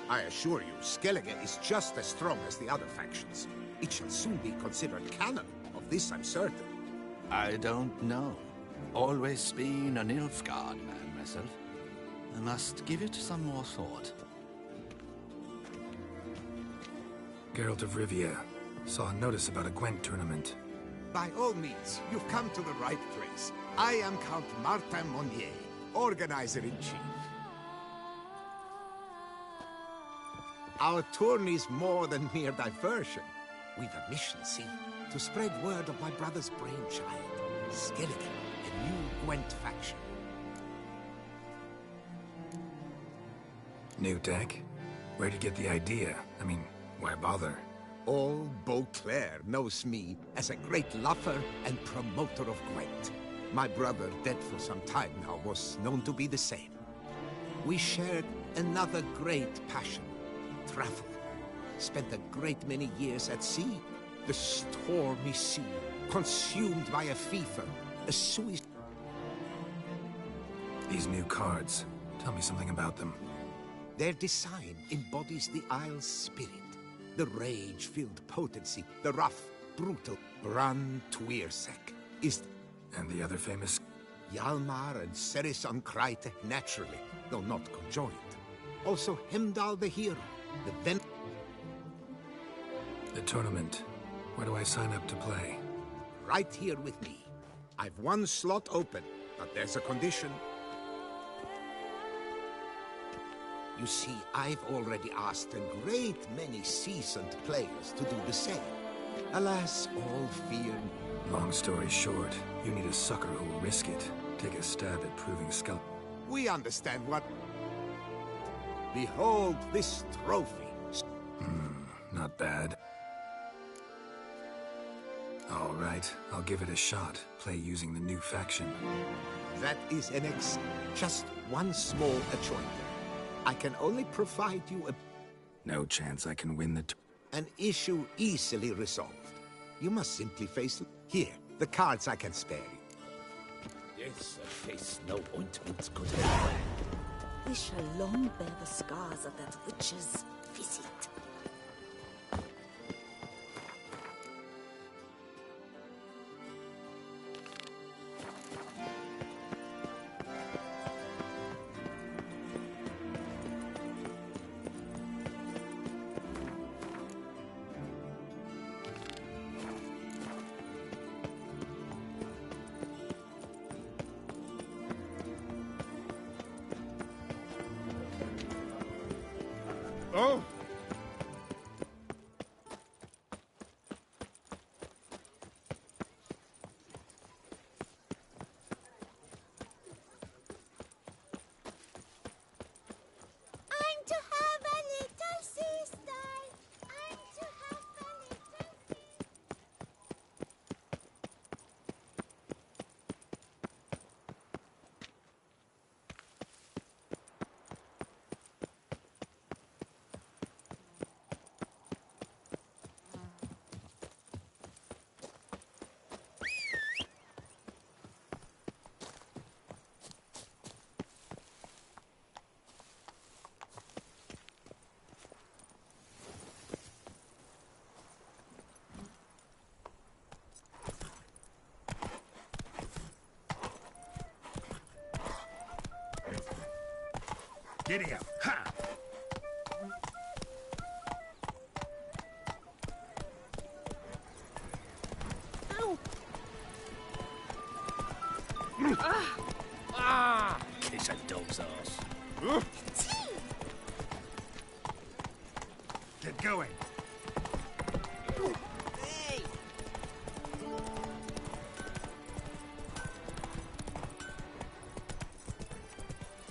I assure you, Skellige is just as strong as the other factions. It shall soon be considered canon. Of this I'm certain. I don't know. Always been a Nilfgaard man myself. I must give it some more thought. Geralt of Rivia. Saw a notice about a Gwent tournament. By all means, you've come to the right place. I am Count Martin Monnier, Organizer-in-Chief. Our tourney's more than mere diversion. We've a mission, see? To spread word of my brother's brainchild, Skellige, a new Gwent faction. New deck? Where'd you get the idea? I mean, why bother? All Beauclair knows me as a great lover and promoter of Gwent. My brother, dead for some time now, was known to be the same. We shared another great passion, travel. Spent a great many years at sea. The stormy sea, consumed by a fever, a suicide. These new cards. Tell me something about them. Their design embodies the Isle's spirit. The rage-filled potency, the rough, brutal Bran Tuirsek is... And the other famous... Hjalmar and Ceres on Kryte, naturally, though not conjoined. Also Heimdall the hero, the The tournament. Where do I sign up to play? Right here with me. I've one slot open, but there's a condition. You see, I've already asked a great many seasoned players to do the same. Alas, all fear... Long story short, you need a sucker who will risk it. Take a stab at proving skill. We understand what... Behold this trophy. Not bad. All right, I'll give it a shot. Play using the new faction. That is an just one small adjoinder. I can only provide you a... No chance I can win the... An issue easily resolved. You must simply face... Here, the cards I can spare you. Yes, a face no ointment could ever. We shall long bear the scars of that witch's visit. Oh! I'm to have a little sister. I'm to have a little sister. Giddy up! Ha! Ow! Kiss a dog's ass. Get going! Hey!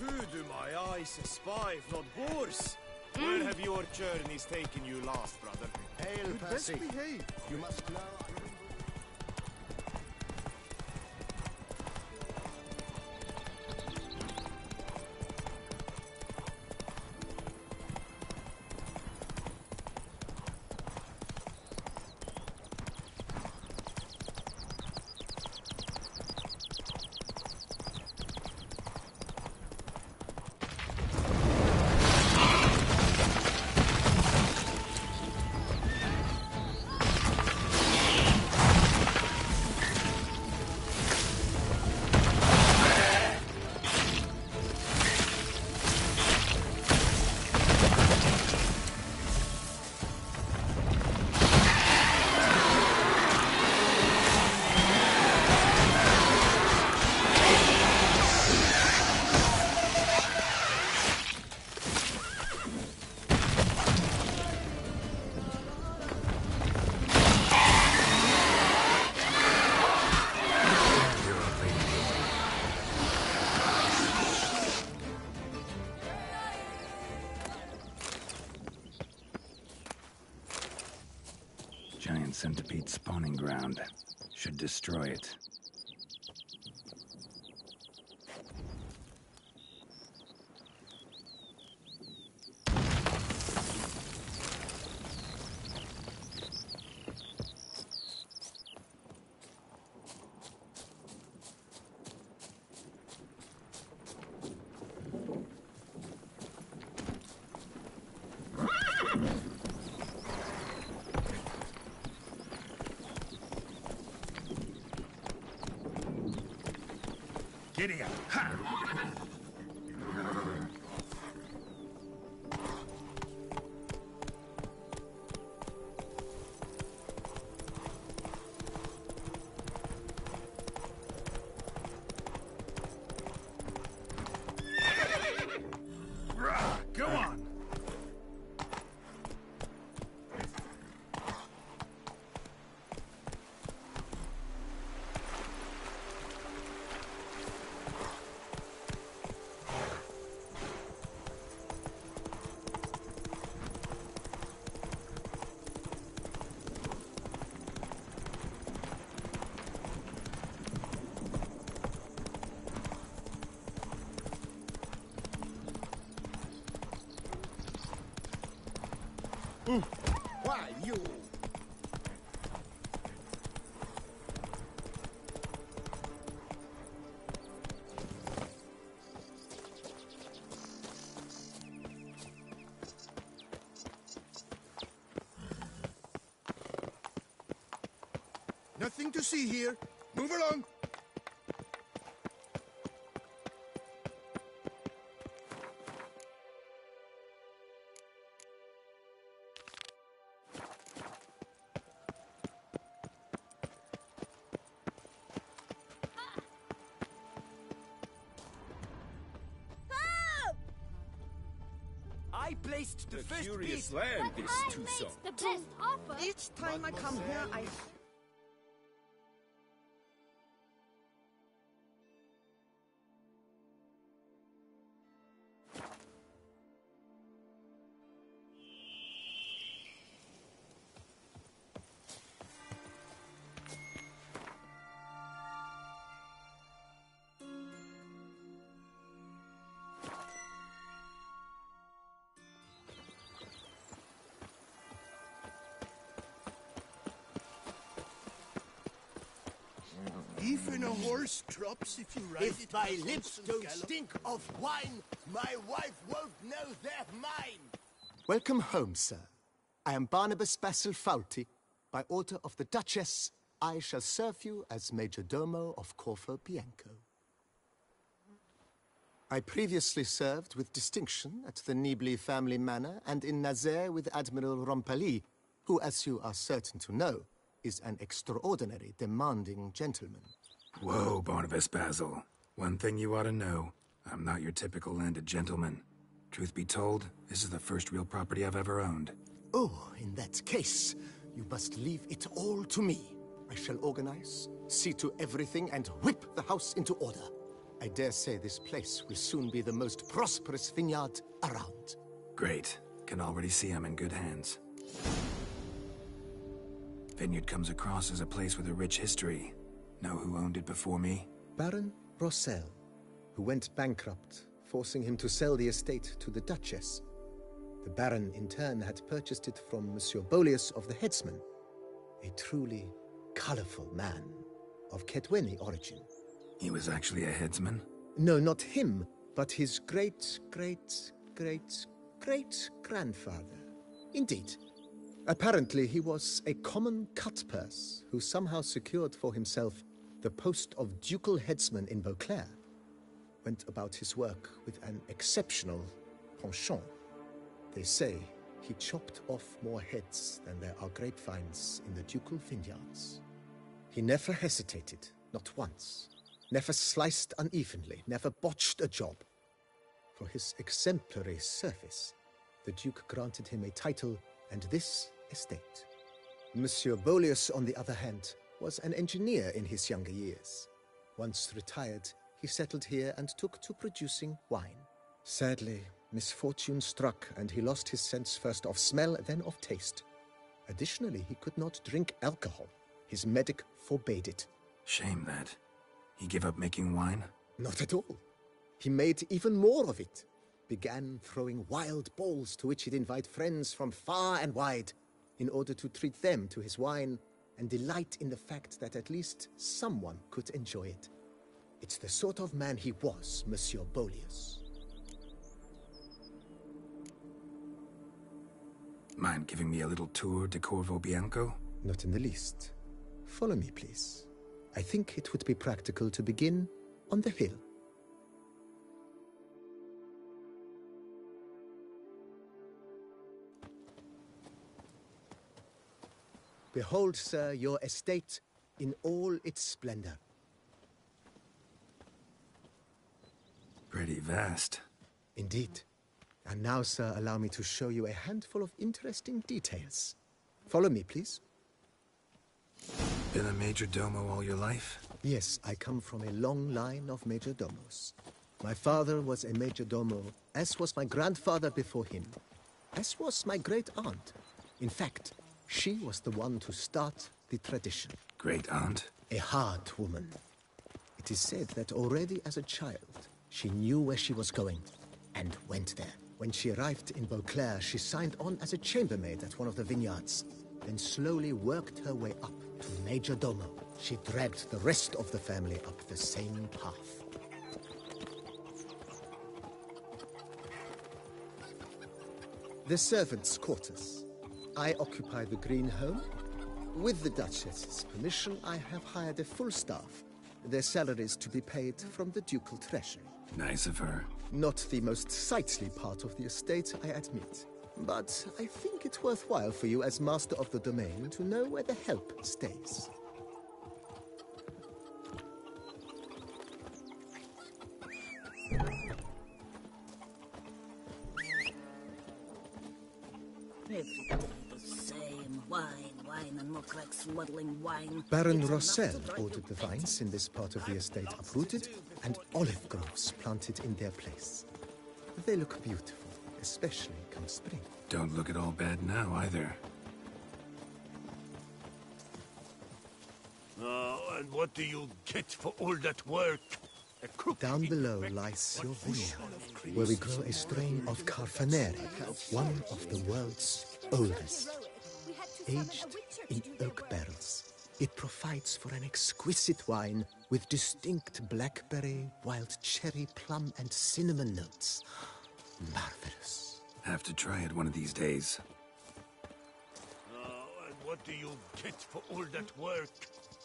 Who do my eyes espy, not Boars? Where have your journeys taken you last, brother? Hail, Percy. behave. You must know. centipede spawning ground. Should destroy it. Giddy up. Ha! Go on. Why, you... Nothing to see here. Move along. I placed the first Curious beat. land, But this I Tucson. made the best offer. Each time I come here, I... Even a horse drops if you ride it. If my in a lips constant don't gallop. stink of wine, my wife won't know they're mine. Welcome home, sir. I am Barnabas Basil Faulty. By order of the Duchess, I shall serve you as Major Domo of Corfu Bianco. I previously served with distinction at the Nibli family manor and in Nazaire with Admiral Rompali, who, as you are certain to know, is an extraordinary, demanding gentleman. Whoa, Barnabas Basil. One thing you ought to know. I'm not your typical landed gentleman. Truth be told, this is the first real property I've ever owned. Oh, in that case, you must leave it all to me. I shall organize, see to everything, and whip the house into order. I dare say this place will soon be the most prosperous vineyard around. Great. Can already see I'm in good hands. Vineyard comes across as a place with a rich history. Know who owned it before me? Baron Rossel, who went bankrupt, forcing him to sell the estate to the Duchess. The Baron, in turn, had purchased it from Monsieur Bolius of the Headsman, a truly colorful man of Ketweni origin. He was actually a headsman? No, not him, but his great-great-great-great-grandfather. Indeed. Apparently, he was a common cut-purse who somehow secured for himself the post of ducal headsman in Beauclair. Went about his work with an exceptional penchant. They say he chopped off more heads than there are grapevines in the ducal vineyards. He never hesitated, not once. Never sliced unevenly, never botched a job. For his exemplary service, the Duke granted him a title and this estate. Monsieur Bolius, on the other hand, was an engineer in his younger years. Once retired, he settled here and took to producing wine. Sadly, misfortune struck and he lost his sense first of smell, then of taste. Additionally, he could not drink alcohol. His medic forbade it. Shame that. He gave up making wine? Not at all. He made even more of it. Began throwing wild balls to which he'd invite friends from far and wide in order to treat them to his wine and delight in the fact that at least someone could enjoy it. It's the sort of man he was, Monsieur Bolius. Mind giving me a little tour de Corvo Bianco? Not in the least. Follow me, please. I think it would be practical to begin on the hill. Behold, sir, your estate in all its splendor. Pretty vast. Indeed. And now, sir, allow me to show you a handful of interesting details. Follow me, please. Been a major domo all your life? Yes, I come from a long line of major domos. My father was a major domo, as was my grandfather before him, as was my great-aunt. In fact, she was the one to start the tradition. Great-aunt? A hard woman. It is said that already as a child, she knew where she was going, and went there. When she arrived in Beauclair, she signed on as a chambermaid at one of the vineyards, then slowly worked her way up to Major Domo. She dragged the rest of the family up the same path. The servants' quarters. I occupy the green home. With the Duchess's permission, I have hired a full staff. Their salaries to be paid from the ducal treasury. Nice of her. Not the most sightly part of the estate, I admit. But I think it's worthwhile for you as master of the domain to know where the help stays. Everything the same. Wine, and look like smuggling wine. Baron Rossel ordered the vines in this part of the estate uprooted and olive groves planted in their place. They look beautiful, especially come spring. Don't look at all bad now, either. Oh, and what do you get for all that work? Down below lies your vineyard, where we grow a strain of Carfanere, one of the world's oldest. Aged in oak barrels, it provides for an exquisite wine with distinct blackberry, wild cherry, plum, and cinnamon notes. Marvelous. Have to try it one of these days. Oh, and what do you get for all that work?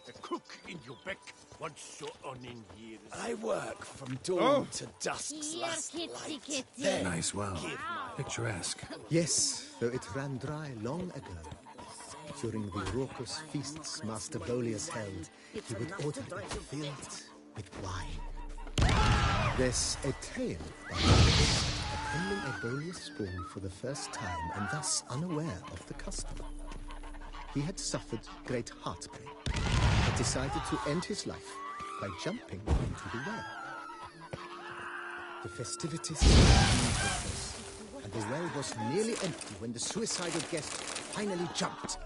A cook in your beck, once you're on in here. I work from dawn to dusk's last light. Then Nice well. Picturesque. Yes, though it ran dry long ago. During the raucous feasts Master Bolius held, he would order it filled with wine. There's a tale about attending a Bolius ball for the first time and thus unaware of the custom. He had suffered great heartbreak, but decided to end his life by jumping into the well. The festivities and the well was nearly empty when the suicidal guest finally jumped.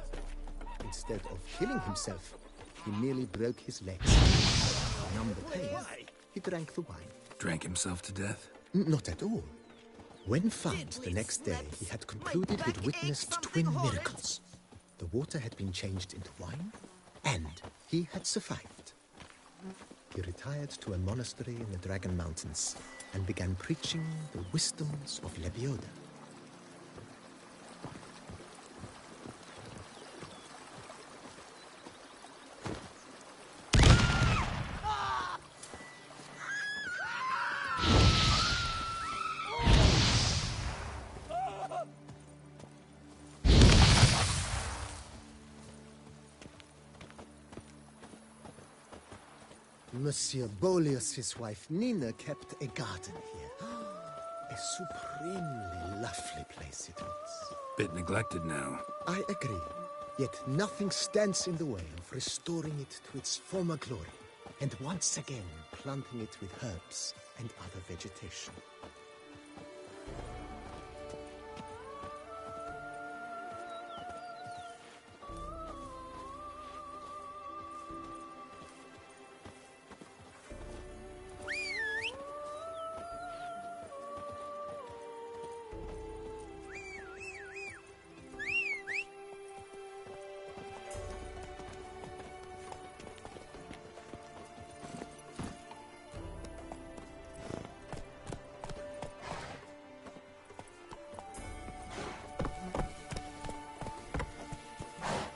Instead of killing himself, he merely broke his legs. To numb the pain, he drank the wine. Drank himself to death? Not at all. When found the next day, he had concluded he'd witnessed twin miracles. The water had been changed into wine, and he had survived. He retired to a monastery in the Dragon Mountains and began preaching the wisdoms of Lebioda. Monsieur Bolius's wife Nina kept a garden here. A supremely lovely place it was. Bit neglected now. I agree. Yet nothing stands in the way of restoring it to its former glory, and once again planting it with herbs and other vegetation.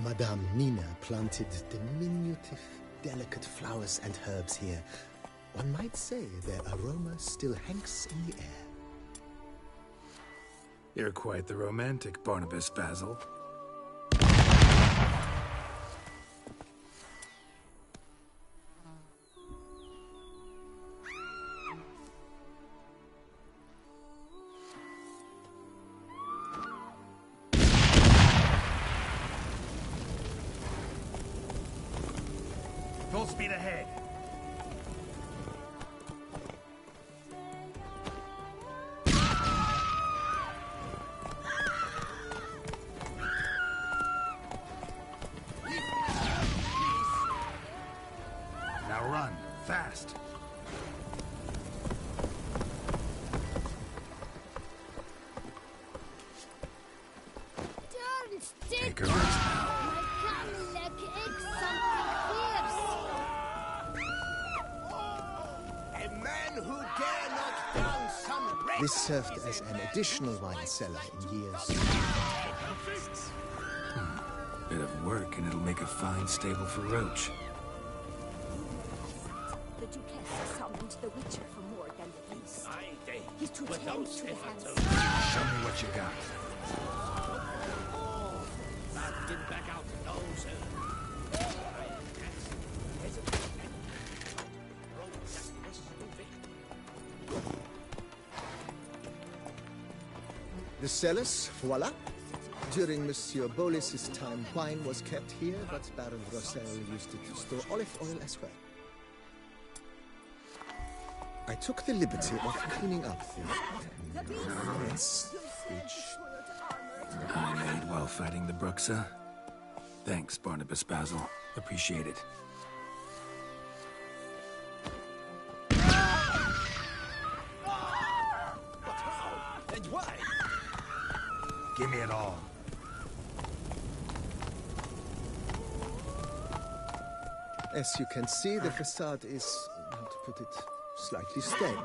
Madame Nina planted diminutive, delicate flowers and herbs here. One might say their aroma still hangs in the air. You're quite the romantic, Barnabas Basil. Full speed ahead. Now run, fast. Darn stick! Take a rest now. My camel aches something fierce. A man who dare not down some red. This served as an additional wine cellar in years. Bit of work and it'll make a fine stable for Roach. The Duchess summoned the Witcher for more than the peace. He's too tame to the hands. Show me what you got. The cellars, voila. During Monsieur Bolis's time, wine was kept here, but Baron Rossel used it to store olive oil as well. I took the liberty of cleaning up the mess, which I made while fighting the Bruxa. Thanks, Barnabas Basil. Appreciate it. And why? Give me it all. As you can see, the facade is, how to put it, slightly stained.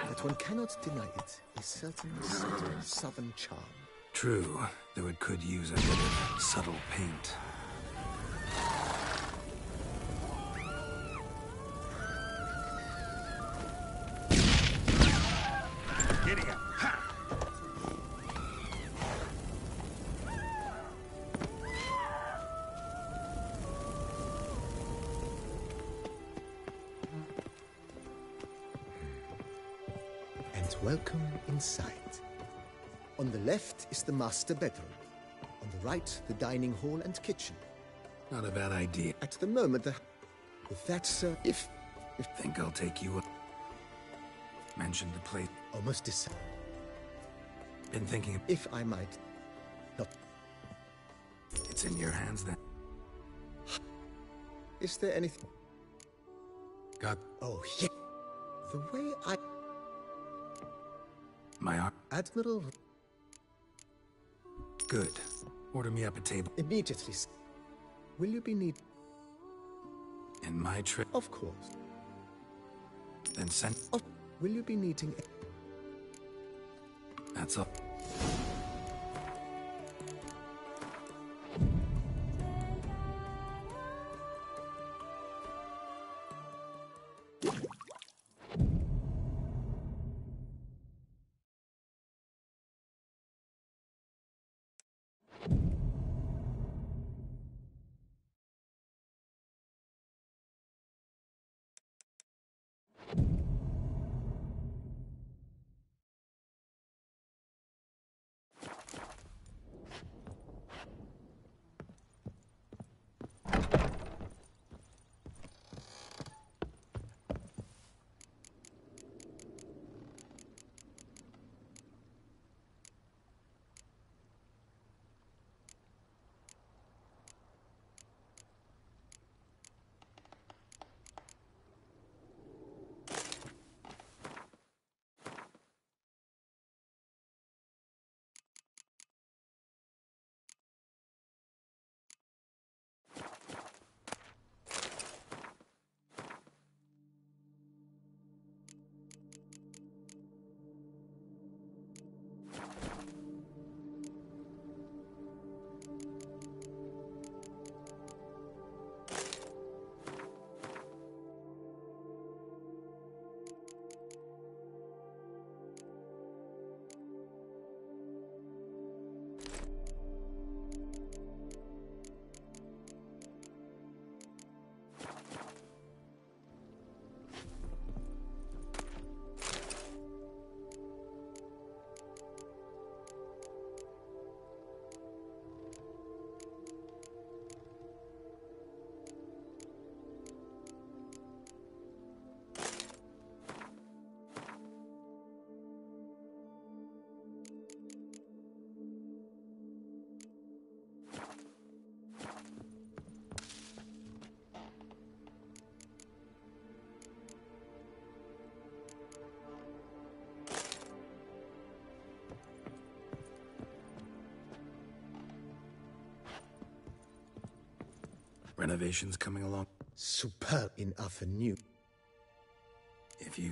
But one cannot deny it. A certain subtle southern charm. True, though it could use a bit of subtle paint. Giddy up. Ha! And welcome inside. On the left is the master bedroom. On the right, the dining hall and kitchen. Not a bad idea. At the moment, with that, sir, if Think I'll take you up. Mentioned the place. almost decided, Been thinking if I might not. it's in your hands then. Is there anything? Got Oh, yeah. The way I. my arm. Admiral, Good. Order me up a table. immediately. Sir. Will you be need? In my trip. Of course. Then send. Oh, will you be needing? That's all. Renovations coming along? Superb enough and new. If you...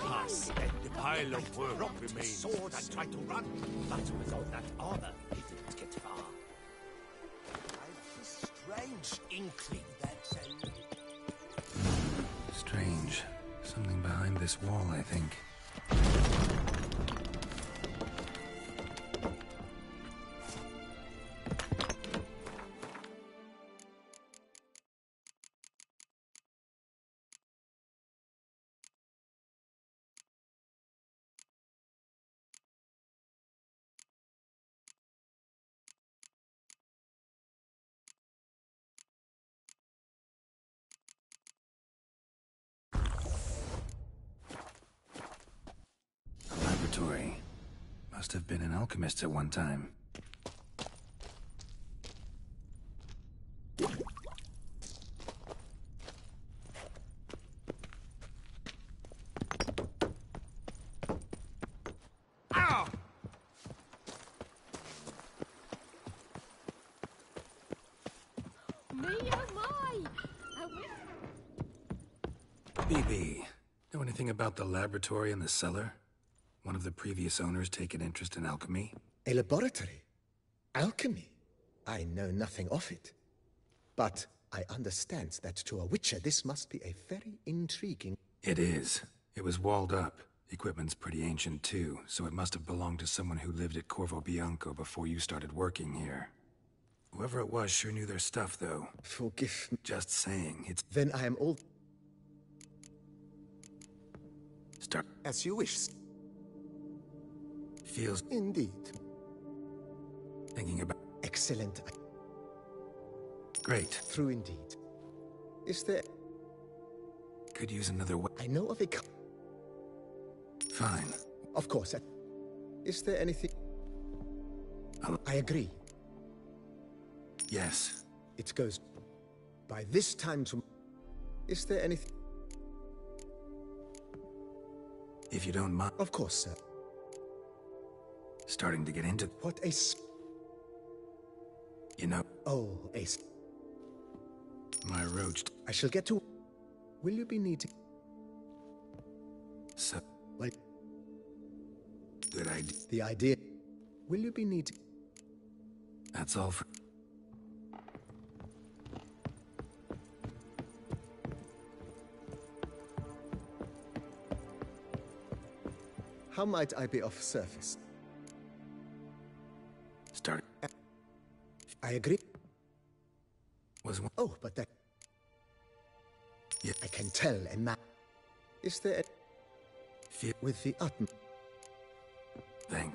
Pass, and the pile of work remains. Sword and tried to run, but without that armor, he didn't get far. I've a strange inkling that... Strange. Something behind this wall, I think. Must have been an alchemist at one time. Ow! Me oh my! BB, know anything about the laboratory in the cellar? One of the previous owners taken interest in alchemy? A laboratory? Alchemy? I know nothing of it. But I understand that to a witcher this must be a very intriguing... It is. It was walled up. Equipment's pretty ancient too, so it must have belonged to someone who lived at Corvo Bianco before you started working here. Whoever it was sure knew their stuff, though. Forgive me. Just saying, it's... Then I am all... Start... As you wish. Feels... Indeed. Thinking about... Excellent. Great. True indeed. Is there... Could use another way. I know of a... Fine. Of course. Is there anything... I agree. Yes. It goes... By this time tomorrow... Is there anything... If you don't mind... Of course, sir. Starting to get into... What a... You know... Oh, a... My roached... I shall get to... Will you be needing... So... Well... Good idea. The idea... Will you be needing... That's all for... How might I be of service? Start. I agree. Was one... Oh, but that... Yeah. I can tell a man... Is there a... Feel... With the utmost... Thank...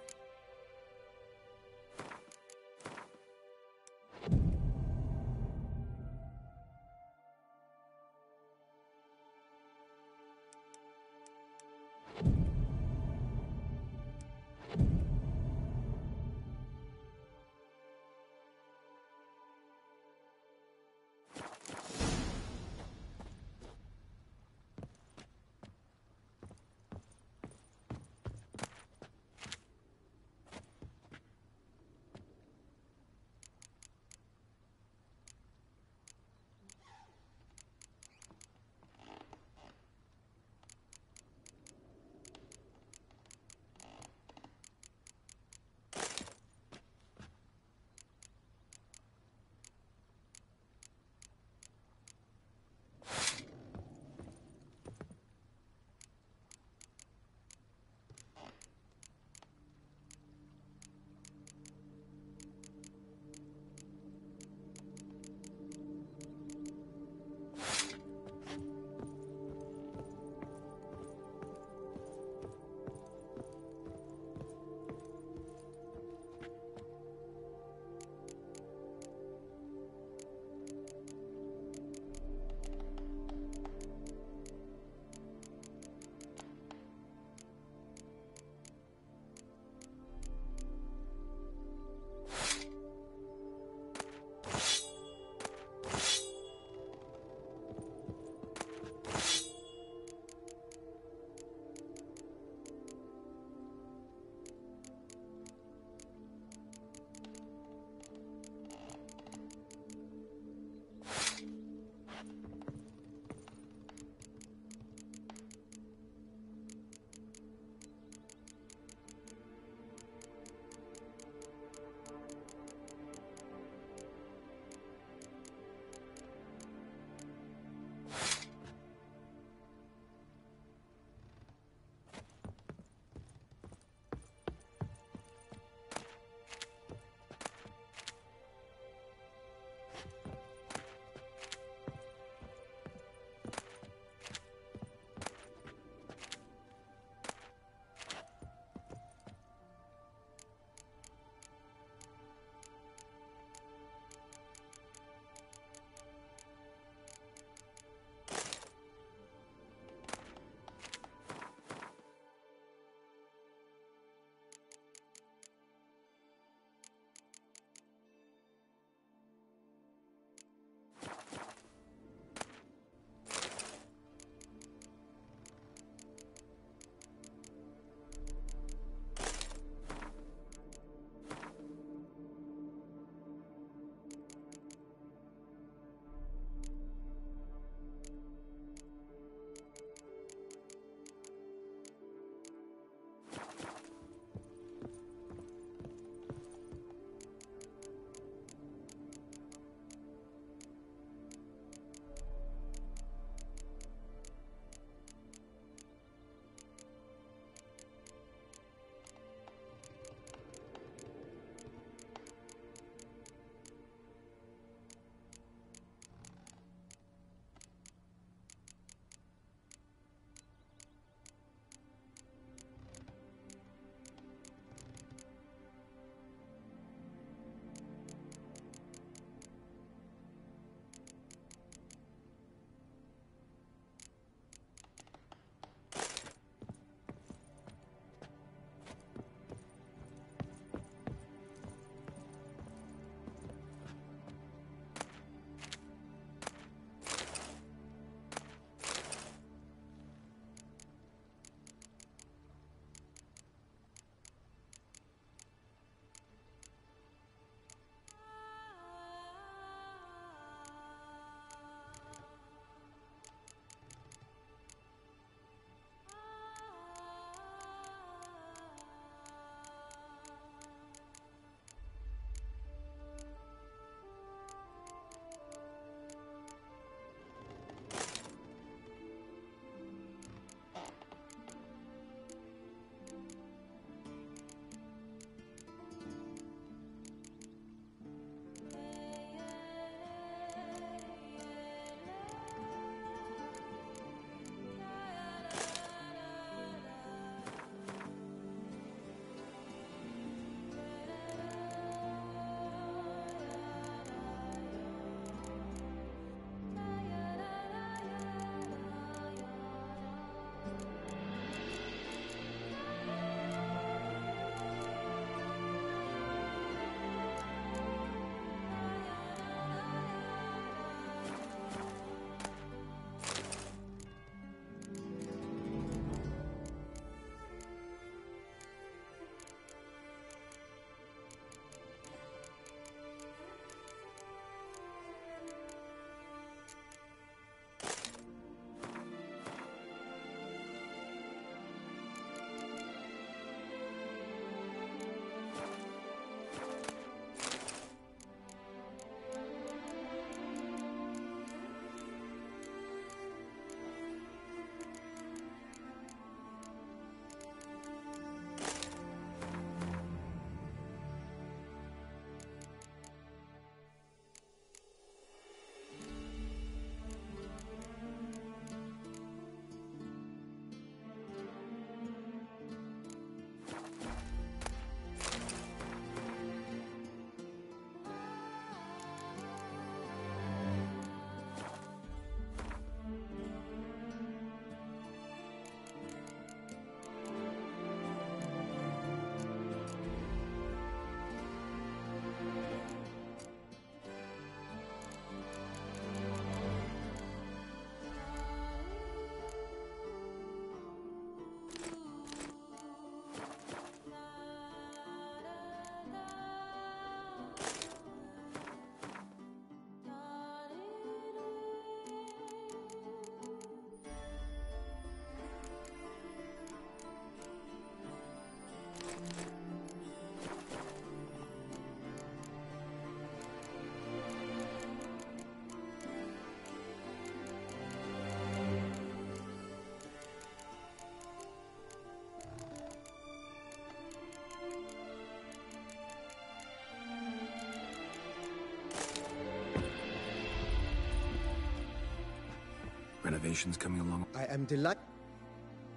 Renovations coming along? I am delighted.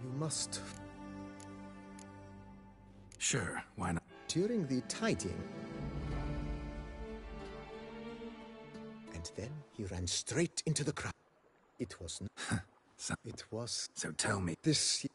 You must... Sure, why not? During the tidying... And then he ran straight into the crowd. It was... So It was... So tell me... This...